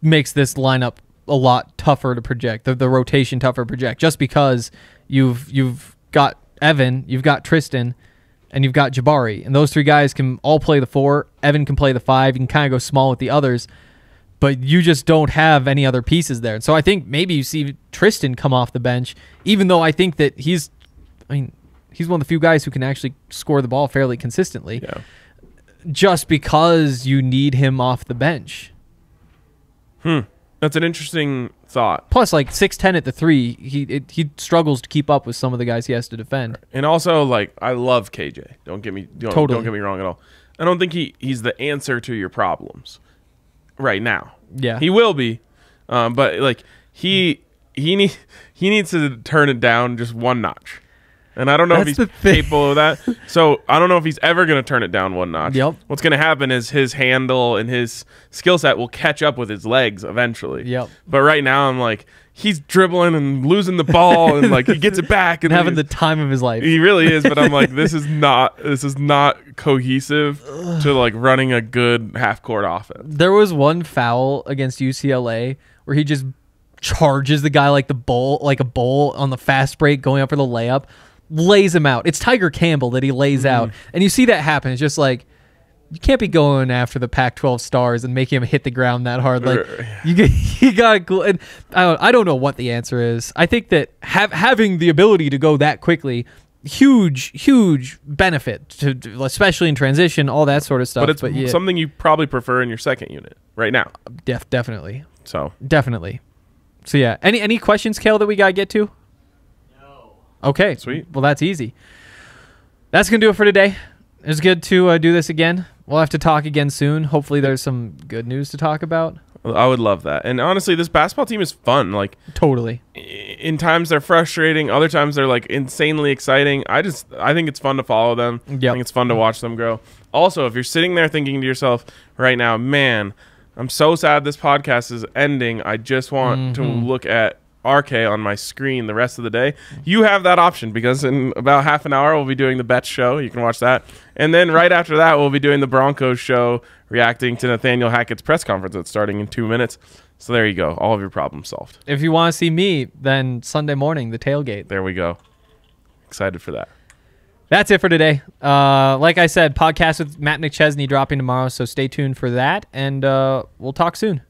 makes this lineup a lot tougher to project, the rotation tougher to project, just because you've got Evan, you've got Tristan, and you've got Jabari. And those 3 guys can all play the 4. Evan can play the 5. You can kind of go small with the others, but you just don't have any other pieces there. And so I think maybe you see Tristan come off the bench, even though I think that he's one of the few guys who can actually score the ball fairly consistently. Yeah. Just because you need him off the bench. That's an interesting thought. Plus, 6'10" at the 3, he struggles to keep up with some of the guys he has to defend. And also, I love KJ. Don't get me wrong at all. I don't think he's the answer to your problems right now. Yeah, he will be, but he needs to turn it down just one notch. And I don't know if he's capable of that. So I don't know if he's ever going to turn it down one notch. Yep. What's going to happen is his handle and his skill set will catch up with his legs eventually. Yep. But right now I'm like, he's dribbling and losing the ball and he gets it back and having the time of his life. He really is. But I'm like, this is not cohesive to running a good half court offense. There was one foul against UCLA where he just charges the guy like a bull on the fast break going up for the layup. lays him out. It's Tiger Campbell that he lays out. And you see that happen. It's just like, you can't be going after the Pac-12 stars and making him hit the ground that hard. Like you got to. And I don't know what the answer is. I think that having the ability to go that quickly, huge benefit to, especially in transition, all that sort of stuff. But it's something you probably prefer in your second unit right now. Definitely. So yeah. Any questions, Kale, that we gotta get to? No. Okay. Sweet. Well, that's easy. That's gonna do it for today. It's good to do this again. We'll have to talk again soon. Hopefully there's some good news to talk about. I would love that. And honestly, this basketball team is fun. Like, totally. In times they're frustrating. Other times they're like insanely exciting. I think it's fun to follow them. Yep. I think it's fun to watch them grow. Also, if you're sitting there thinking to yourself right now, man, I'm so sad this podcast is ending. I just want to look at RK on my screen the rest of the day. You have that option, because in about half an hour we'll be doing the Bets show. You can watch that. And then right after that we'll be doing the Broncos show, reacting to Nathaniel Hackett's press conference that's starting in 2 minutes. So there you go. All of your problems solved. If you want to see me, then Sunday morning, the tailgate. There we go. Excited for that. That's it for today. Like I said, podcast with Matt McChesney dropping tomorrow, so stay tuned for that, and we'll talk soon.